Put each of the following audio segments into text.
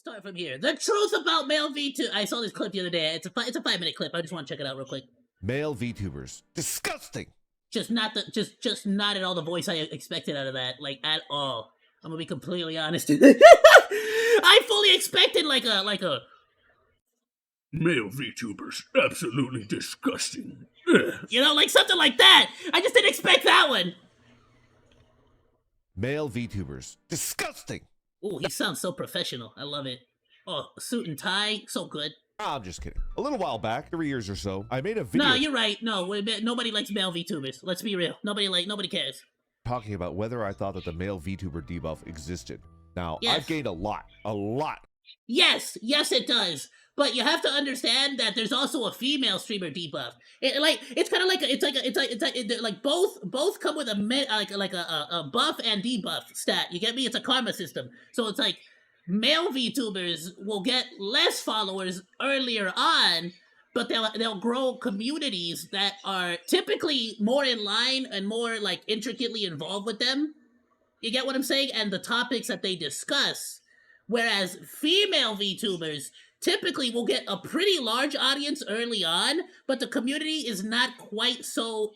start from here. The truth about male VTubers. I saw this clip the other day. It's a 5-minute clip. I just want to check it out real quick. Male VTubers, disgusting. Just not at all the voice I expected out of that, like at all. I'm gonna be completely honest. I fully expected like a male VTubers, absolutely disgusting. You know, like something like that. I just didn't expect that one. Male VTubers, disgusting. Ooh, he sounds so professional. I love it. Oh, suit and tie, so good. I'm just kidding. A little while back, 3 years or so, I made a video. No, you're right. No, nobody likes male VTubers. Let's be real. Nobody cares. Talking about whether I thought that the male VTuber debuff existed. Now, yes. I've gained a lot. Yes, it does. But you have to understand that there's also a female streamer debuff. It's kind of like both come with a buff and debuff stat. You get me? It's a karma system. So it's like male VTubers will get less followers earlier on, but they'll grow communities that are typically more in line and more like intricately involved with them. You get what I'm saying? And the topics that they discuss. Whereas female VTubers typically will get a pretty large audience early on, but the community is not quite so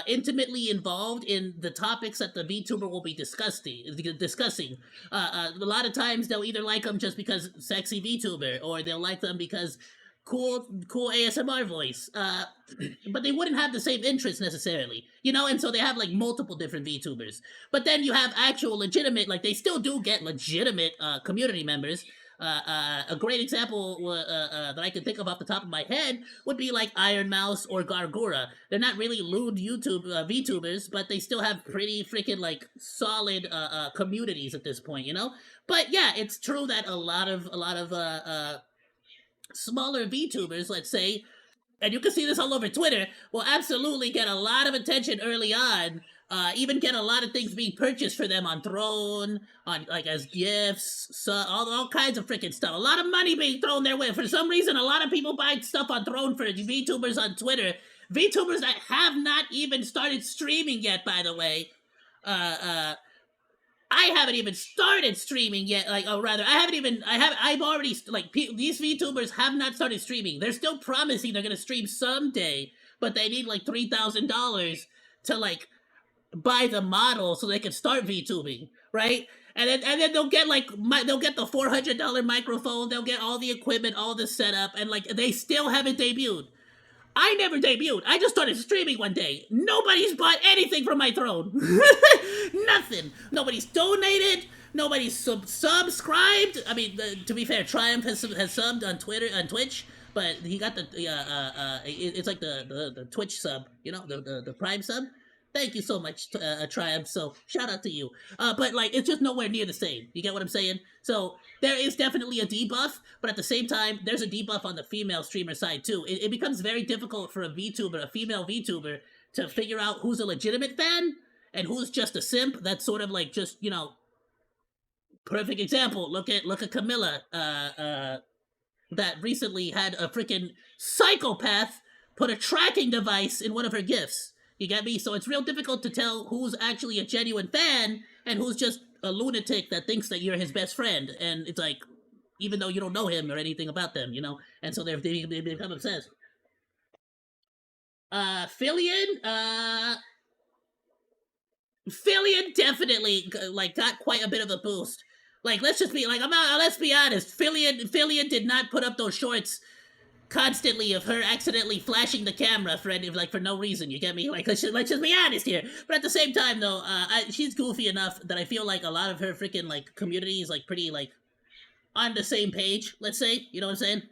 intimately involved in the topics that the VTuber will be discussing. A lot of times they'll either like them just because sexy VTuber, or they'll like them because cool ASMR voice. But they wouldn't have the same interest necessarily, you know? And so they have like multiple different VTubers. But then you have actual legitimate, like they still do get legitimate community members. A great example that I can think of off the top of my head would be like Iron Mouse or Gargura. They're not really lewd VTubers, but they still have pretty freaking like solid communities at this point, you know? But yeah, it's true that a lot of smaller VTubers, let's say, and you can see this all over Twitter, will absolutely get a lot of attention early on. Even get a lot of things being purchased for them on Throne, on like as gifts, so all kinds of freaking stuff. A lot of money being thrown their way. For some reason, a lot of people buy stuff on Throne for VTubers on Twitter. VTubers that have not even started streaming yet, by the way. I haven't even started streaming yet. I've already, like, these VTubers have not started streaming. They're still promising they're gonna stream someday, but they need like $3,000 to like buy the model so they can start VTubing, right? And then they'll get the $400 microphone, they'll get all the equipment, all the setup, and like they still haven't debuted. I never debuted. I just started streaming one day. Nobody's bought anything from my Throne. Nothing. Nobody's donated. Nobody's subscribed. I mean, to be fair, Triumph has subbed on Twitch, but he got the it's like the Twitch sub, you know, the Prime sub. Thank you so much, Triumph. So shout out to you. But like, it's just nowhere near the same. You get what I'm saying? So there is definitely a debuff, but at the same time, there's a debuff on the female streamer side too. It becomes very difficult for a female VTuber, to figure out who's a legitimate fan and who's just a simp. That's sort of like just, you know, perfect example. Look at Camilla, that recently had a freaking psychopath put a tracking device in one of her gifts. You get me? So it's real difficult to tell who's actually a genuine fan and who's just a lunatic that thinks that you're his best friend. And it's like, even though you don't know him or anything about them, you know? And so they become obsessed. Filian definitely, like, got quite a bit of a boost. Like, let's be honest. Filian did not put up those shorts constantly of her accidentally flashing the camera for no reason. You get me? Like, let's just be honest here. But at the same time, though, she's goofy enough that I feel like a lot of her freaking like community is like pretty like on the same page. Let's say, you know what I'm saying?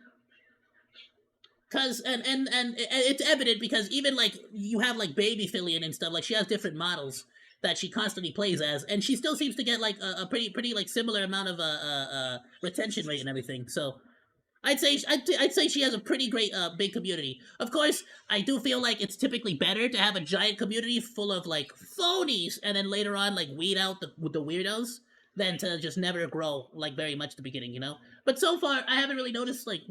Cause and it's evident because even like you have like baby Filian and stuff, like she has different models that she constantly plays as, and she still seems to get like a pretty like similar amount of retention rate and everything. So I'd say she has a pretty great big community. Of course, I do feel like it's typically better to have a giant community full of like phonies and then later on like weed out the weirdos than to just never grow like very much at the beginning, you know? But so far, I haven't really noticed like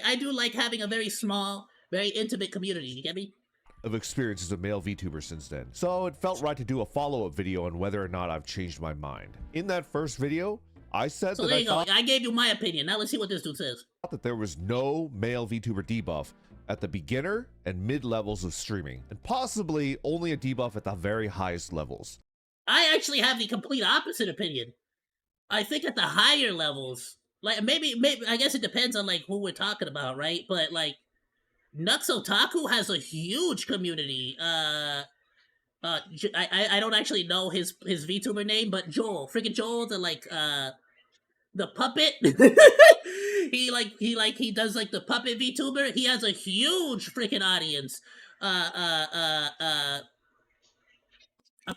I do like having a very small, very intimate community. You get me? Of experience as a male VTuber since then. So it felt right to do a follow-up video on whether or not I've changed my mind. In that first video, I said So that there I you go. thought I gave you my opinion. Now let's see what this dude says. that there was no male VTuber debuff at the beginner and mid levels of streaming, and possibly only a debuff at the very highest levels. I actually have the complete opposite opinion. I think at the higher levels, like maybe I guess it depends on like who we're talking about, right? But like Nux Otaku has a huge community. I don't actually know his VTuber name, but Joel, freaking Joel, the puppet. he does like the puppet VTuber. He has a huge freaking audience. I'm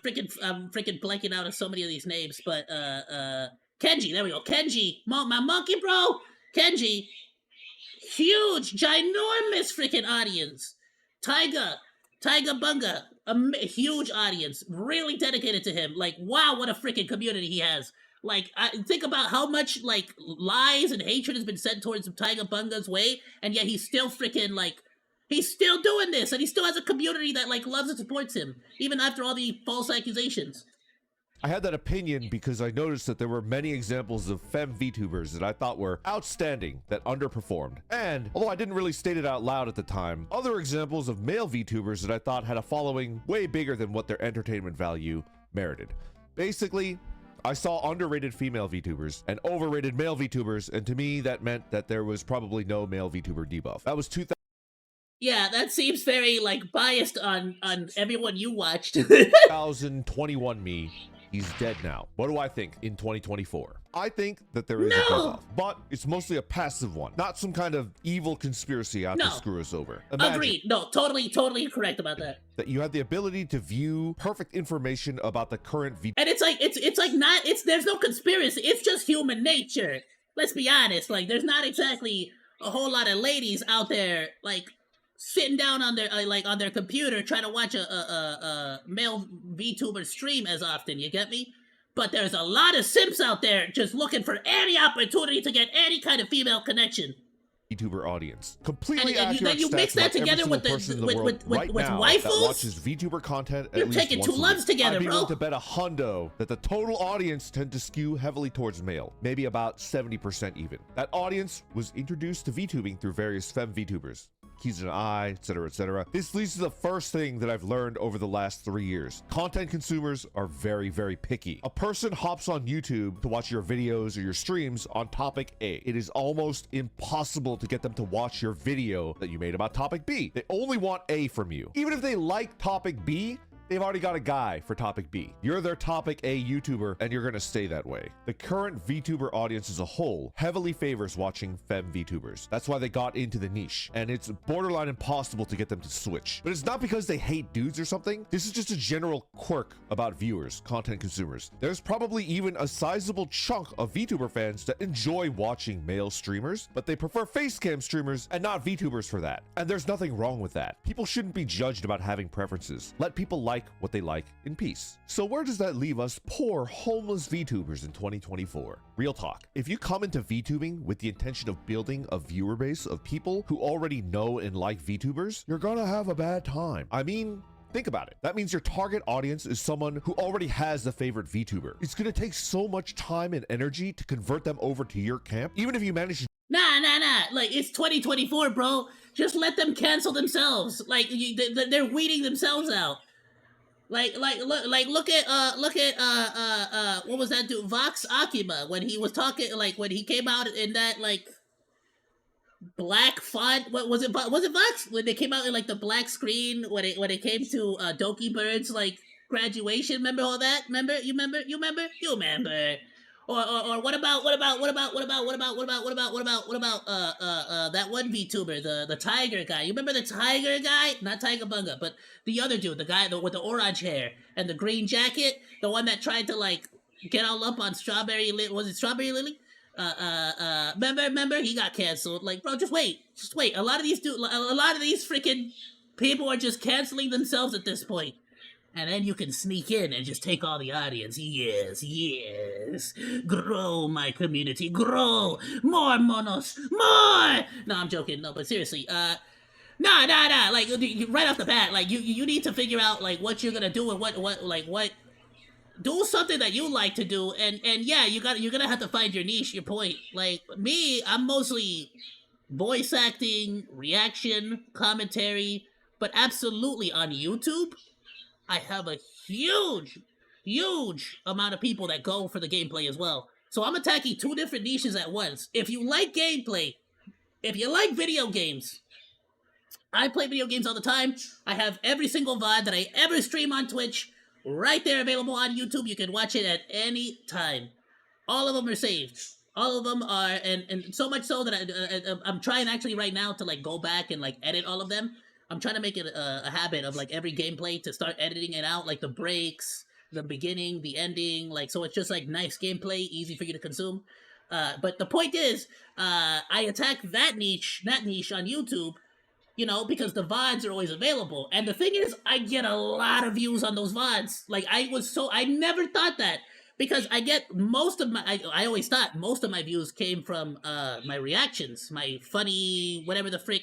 freaking blanking out on so many of these names, but Kenji, there we go. Kenji, my monkey bro, Kenji, huge, ginormous freaking audience. Taiga Bunga, huge audience, really dedicated to him. Like, wow, what a freaking community he has. Like, think about how much like lies and hatred has been sent towards Taiga Bunga's way, and yet he's still freaking like. He's still doing this, and he still has a community that like loves and supports him, even after all the false accusations. I had that opinion because I noticed that there were many examples of femme VTubers that I thought were outstanding that underperformed. And, although I didn't really state it out loud at the time, other examples of male VTubers that I thought had a following way bigger than what their entertainment value merited. Basically, I saw underrated female VTubers and overrated male VTubers, and to me that meant that there was probably no male VTuber debuff. That was 2000. Yeah, that seems very like biased on everyone you watched. 2021 me. He's dead now. What do I think in 2024? I think that there is a debuff, but it's mostly a passive one, not some kind of evil conspiracy out to screw us over. Imagine Agreed. No, totally correct about that. that you have the ability to view perfect information about the current And it's like not there's no conspiracy. It's just human nature. Let's be honest. Like there's not exactly a whole lot of ladies out there like sitting down on their on their computer trying to watch a male VTuber stream as often. You get me? But there's a lot of simps out there just looking for any opportunity to get any kind of female connection. VTuber audience. Completely And accurate you mix stats that about every together single with person in the world right now waifus? that watches VTuber content at You're least taking once two a loves week. together, I'd be bro. willing to bet $100 that the total audience tend to skew heavily towards male, maybe about 70% even. That audience was introduced to VTubing through various femme VTubers. Keys in an eye, etc., etc. This leads to the first thing that I've learned over the last 3 years. Content consumers are very, very picky. A person hops on YouTube to watch your videos or your streams on topic A. It is almost impossible to get them to watch your video that you made about topic B. They only want A from you. Even if they like topic B, they've already got a guy for topic B. You're their topic A YouTuber, and you're gonna stay that way. The current VTuber audience as a whole heavily favors watching femme VTubers. That's why they got into the niche, and it's borderline impossible to get them to switch. But it's not because they hate dudes or something. This is just a general quirk about viewers, content consumers. There's probably even a sizable chunk of VTuber fans that enjoy watching male streamers, but they prefer facecam streamers and not VTubers for that. And there's nothing wrong with that. People shouldn't be judged about having preferences. Let people like what they like in peace. So where does that leave us poor homeless VTubers in 2024? Real talk. If you come into VTubing with the intention of building a viewer base of people who already know and like VTubers, you're gonna have a bad time. I mean, think about it. That means your target audience is someone who already has a favorite VTuber. It's gonna take so much time and energy to convert them over to your camp, even if you manage to Nah. Like, it's 2024, bro. Just let them cancel themselves. Like, they're weeding themselves out. Look at what was that dude, Vox Akima, when he was talking, like, when he came out in that, like, black font, what was it Vox? When they came out in, like, the black screen, when it came to, Doki Bird's, like, graduation, remember all that? You remember? Or what about that one VTuber, the tiger guy? You remember the tiger guy? Not Tiger Bunga, but the other dude, the guy with the orange hair and the green jacket, the one that tried to like get all up on Strawberry Lily? Remember? He got canceled. Like, bro, just wait. A lot of these freaking people are just canceling themselves at this point. And then you can sneak in and just take all the audience. Yes. Grow, my community, grow. More monos, more. No, I'm joking. No, but seriously, nah. Like, right off the bat, like, you need to figure out, like, what you're gonna do and what do something that you like to do, and yeah, you're gonna have to find your niche, your point. Like me, I'm mostly voice acting, reaction, commentary, but absolutely on YouTube, I have a huge amount of people that go for the gameplay as well. So I'm attacking two different niches at once. If you like gameplay, if you like video games, I play video games all the time. I have every single VOD that I ever stream on Twitch right there available on YouTube. You can watch it at any time. All of them are saved. All of them are, and so much so that I'm trying actually right now to like go back and like edit all of them. I'm trying to make it a habit of like every gameplay to start editing it out, like the breaks, the beginning, the ending, like so it's just like nice gameplay, easy for you to consume. But the point is, I attack that niche on YouTube, you know, because the VODs are always available. And the thing is, I get a lot of views on those VODs. Like, I never thought that. Because I get most of my, I always thought most of my views came from my reactions, my funny, whatever the frick,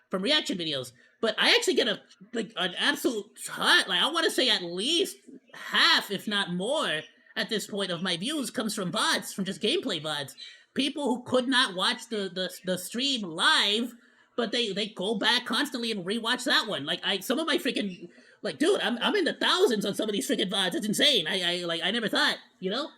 from reaction videos. But I actually get an absolute ton, like I want to say at least half, if not more, at this point of my views comes from VODs, from just gameplay VODs. People who could not watch the stream live, but they go back constantly and rewatch that one. Like some of my freaking, like, dude, I'm in the thousands on some of these freaking VODs. It's insane. I never thought, you know?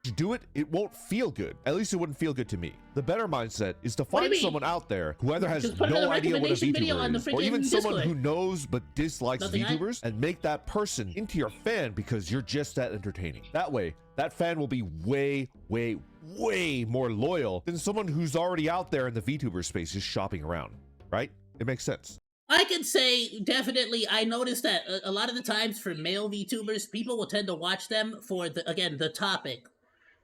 You do it, it won't feel good. At least it wouldn't feel good to me. The better mindset is to find someone out there who either has no idea what a VTuber is, or even someone who knows but dislikes VTubers, and make that person into your fan because you're just that entertaining. That way, that fan will be way more loyal than someone who's already out there in the VTuber space just shopping around, right? It makes sense. I can say definitely I noticed that a lot of the times for male VTubers, people will tend to watch them for, the topic.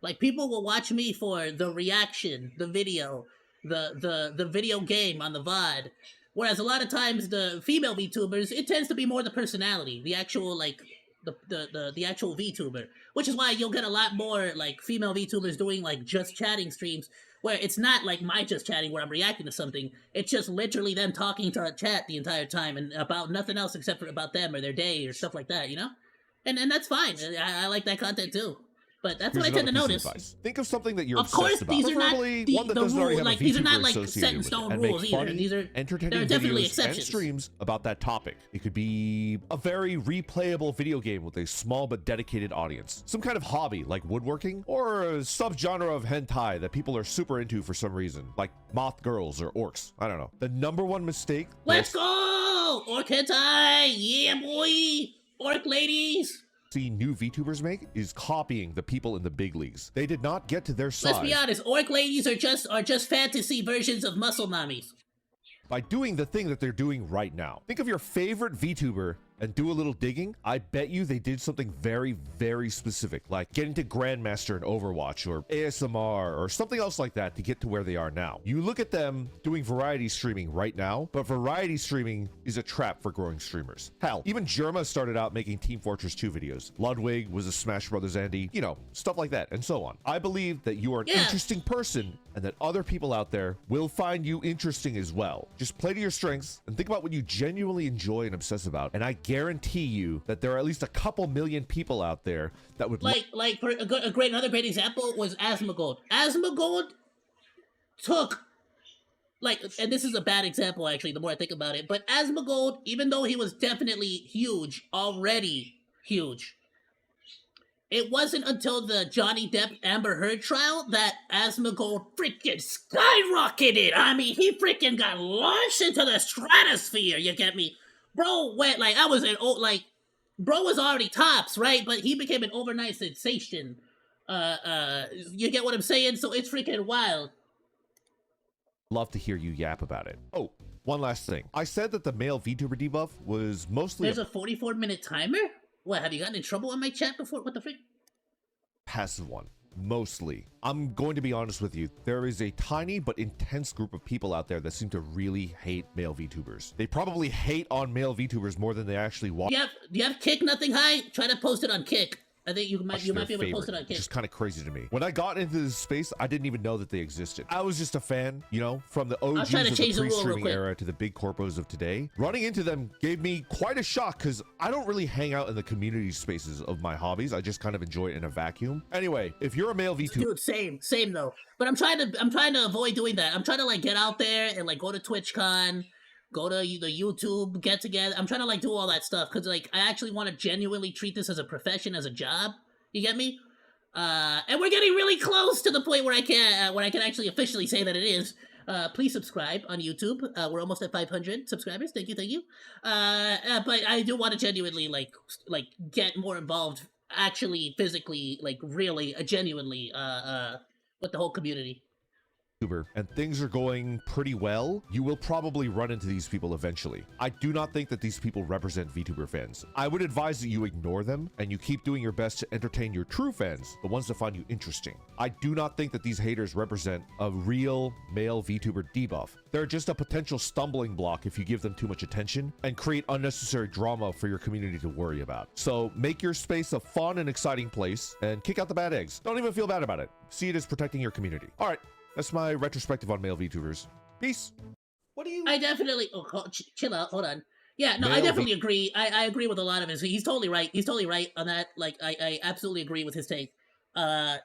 Like, people will watch me for the reaction, the video, the video game on the VOD. Whereas a lot of times the female VTubers, it tends to be more the personality, the actual, like, the actual VTuber. Which is why you'll get a lot more, like, female VTubers doing, like, just chatting streams, where it's not like my just chatting where I'm reacting to something. It's just literally them talking to a chat the entire time and about nothing else except for about them or their day or stuff like that, you know? And that's fine. I like that content too. But that's what I tend to notice. Think of something that you're of course, obsessed about. These are not the rules. Like, these are not like set in stone rules either. These are entertaining definitely videos exceptions. And streams about that topic. It could be a very replayable video game with a small but dedicated audience. Some kind of hobby like woodworking, or a subgenre of hentai that people are super into for some reason, like moth girls or orcs. I don't know. The #1 mistake. Let's go! Orc hentai! Yeah, boy! Orc ladies! See new VTubers make is copying the people in the big leagues. They did not get to their size. Let's be honest, orc ladies are just fantasy versions of muscle mommies. By doing the thing that they're doing right now. Think of your favorite VTuber and do a little digging. I bet you they did something very specific, like getting to Grandmaster in Overwatch or ASMR or something else like that to get to where they are now. You look at them doing variety streaming right now, but variety streaming is a trap for growing streamers. Hell, even Jerma started out making Team Fortress 2 videos. Ludwig was a Smash Brothers Andy, you know, stuff like that, and so on. I believe that you are an interesting person and that other people out there will find you interesting as well. Just play to your strengths and think about what you genuinely enjoy and obsess about, and I guarantee you that there are at least a couple million people out there that would for another great example was Asmongold. Asmongold took, like, and this is a bad example actually the more I think about it, but Asmongold, even though he was definitely huge, already huge, it wasn't until the Johnny Depp Amber Heard trial that Asmongold freaking skyrocketed. I mean, he freaking got launched into the stratosphere, you get me? Bro went, like, bro was already tops, right? But he became an overnight sensation. You get what I'm saying? So it's freaking wild. Love to hear you yap about it. Oh, one last thing. I said that the male VTuber debuff was mostly There's a 44-minute timer? What, have you gotten in trouble on my chat before? What the frick? passive one. Mostly. I'm going to be honest with you. There is a tiny but intense group of people out there that seem to really hate male VTubers. They probably hate on male VTubers more than they actually want. Do you have Kick Nothing High? Try to post it on Kick. I think you might be able to post it on which Kick. is kind of crazy to me. When I got into this space, I didn't even know that they existed. I was just a fan, you know, from the OGs trying to of change the the rule real pre-streaming quick. era to the big corpos of today. Running into them gave me quite a shock because I don't really hang out in the community spaces of my hobbies. I just kind of enjoy it in a vacuum. Anyway, if you're a male VTuber, Dude, same though. But I'm trying to avoid doing that. I'm trying to like get out there and like go to TwitchCon, go to the YouTube get together. I'm trying to like do all that stuff because like I actually want to genuinely treat this as a profession, as a job. You get me? And we're getting really close to the point where I can actually officially say that it is. Please subscribe on YouTube. We're almost at 500 subscribers. Thank you. But I do want to genuinely like get more involved, actually, physically, like really, genuinely, with the whole community. and things are going pretty well, you will probably run into these people eventually. I do not think that these people represent VTuber fans. I would advise that you ignore them and you keep doing your best to entertain your true fans, the ones that find you interesting. I do not think that these haters represent a real male VTuber debuff. They're just a potential stumbling block if you give them too much attention and create unnecessary drama for your community to worry about. So make your space a fun and exciting place and kick out the bad eggs. Don't even feel bad about it. See it as protecting your community. All right. That's my retrospective on male VTubers. Peace. What do you? I definitely. Oh, chill out. Hold on. Yeah, no, I Male definitely agree. I agree with a lot of his. He's totally right. He's totally right on that. Like, I absolutely agree with his take. No,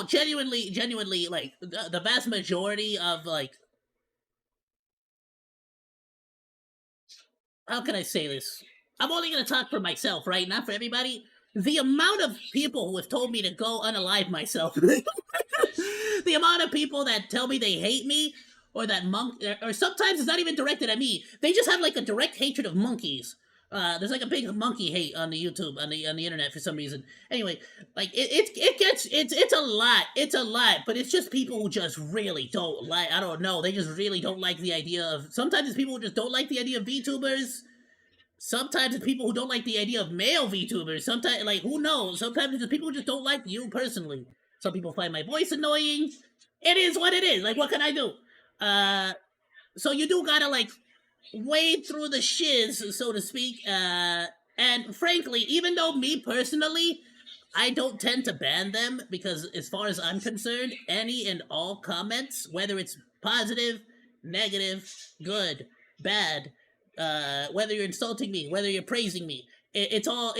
genuinely, like the vast majority of like, how can I say this? I'm only gonna talk for myself, right? Not for everybody. The amount of people who have told me to go unalive myself, the amount of people that tell me they hate me, or that or sometimes it's not even directed at me. They just have like a direct hatred of monkeys. There's like a big monkey hate on the YouTube, on the internet for some reason. Anyway, like it's a lot, but it's just people who just really don't like. I don't know. They just really don't like the idea of. Sometimes it's people who just don't like the idea of VTubers. Sometimes it's people who don't like the idea of male VTubers. Sometimes, like, who knows? Sometimes it's people who just don't like you personally. Some people find my voice annoying. It is what it is. Like, what can I do? So you do gotta, like, wade through the shiz, so to speak. And frankly, even though me personally, I don't tend to ban them, because as far as I'm concerned, any and all comments, whether it's positive, negative, good, bad, whether you're insulting me, whether you're praising me, it's all,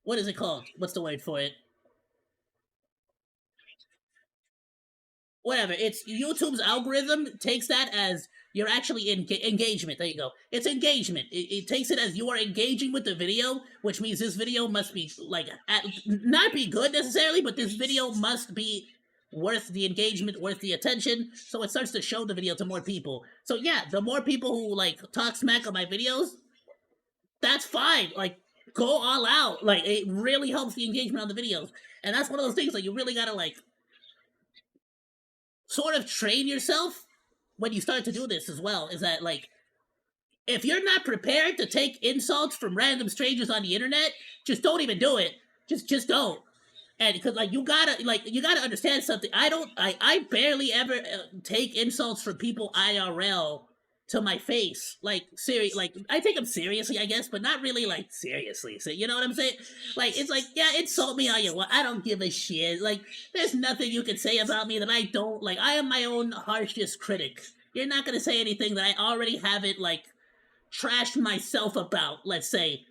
what is it called? What's the word for it? Whatever. It's YouTube's algorithm takes that as you're actually in engagement. There you go. It's engagement. It takes it as you are engaging with the video, which means this video must be like not be good necessarily, but this video must be worth the engagement, worth the attention. So it starts to show the video to more people. So yeah, the more people who like talk smack on my videos, that's fine. Like, go all out. Like, it really helps the engagement on the videos. And that's one of those things, like, you really gotta, like, sort of train yourself when you start to do this as well. Is that, like, if you're not prepared to take insults from random strangers on the internet, just don't even do it. Just don't. And because, like, you gotta understand something. I barely ever take insults from people IRL to my face. Like, like, I take them seriously, I guess, but not really, like, seriously. So, you know what I'm saying? Like, it's like, yeah, insult me all you want. I don't give a shit. Like, there's nothing you can say about me that I don't, like, I am my own harshest critic. You're not gonna say anything that I already haven't, like, trashed myself about, let's say.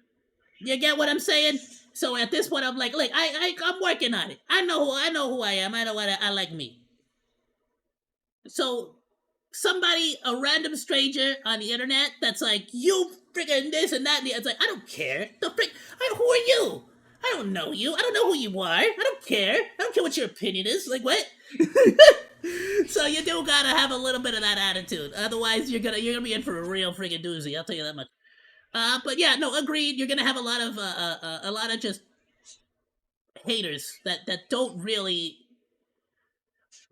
You get what I'm saying? So at this point, I'm like, I'm working on it. I know who I am. I know what I like me. So somebody, a random stranger on the internet, that's like, you friggin' this and that, and it's like, I don't care. Who are you? I don't know you. I don't know who you are. I don't care. I don't care what your opinion is. Like, what? So you do gotta have a little bit of that attitude. Otherwise, you're gonna be in for a real friggin' doozy. I'll tell you that much. But yeah, no, agreed. You're gonna have a lot of just haters that don't really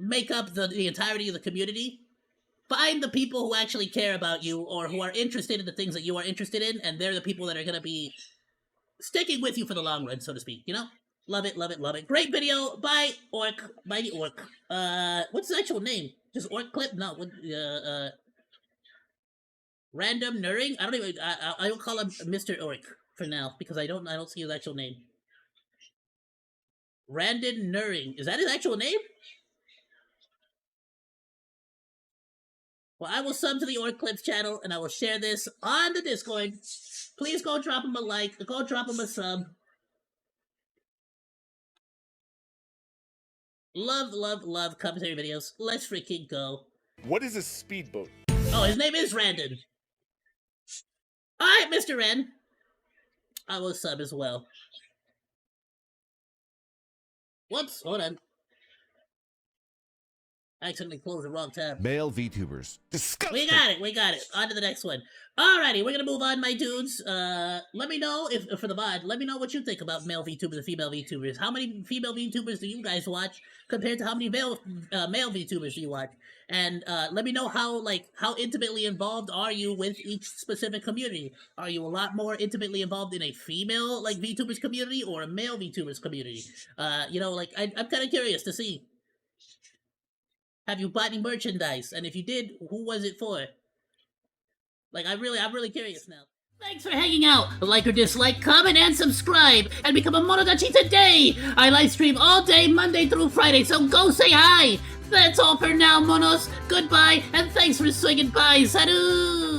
make up the entirety of the community. Find the people who actually care about you or who are interested in the things that you are interested in, and they're the people that are gonna be sticking with you for the long run, so to speak. You know, love it, love it, love it. Great video by Orc, by the Orc. What's his actual name? Just Orc Clip? No, what? Random Nuring? I don't even. I will call him Mr. Orc. for now because I don't see his actual name. Randon Nuring. Is that his actual name? Well, I will sub to the Orc Clips channel and I will share this on the Discord. Please go drop him a like, go drop him a sub. Love commentary videos. Let's freaking go. What is a speedboat? Oh, his name is Randon. Alright, Mr. Ren. I will sub as well. Whoops, hold on. I accidentally closed the wrong tab. Male VTubers. Disgusting. We got it. On to the next one. Alrighty, we're gonna move on, my dudes. Let me know if for the VOD, let me know what you think about male VTubers and female VTubers. How many female VTubers do you guys watch compared to how many male VTubers do you watch? And let me know how intimately involved are you with each specific community? Are you a lot more intimately involved in a female VTubers community or a male VTubers community? I'm kind of curious to see. Have you bought any merchandise? And if you did, who was it for? I'm really curious now. Thanks for hanging out. Like or dislike, comment, and subscribe. And become a Monodachi today! I live stream all day, Monday through Friday, so go say hi! That's all for now, Monos. Goodbye, and thanks for swinging by. Salut!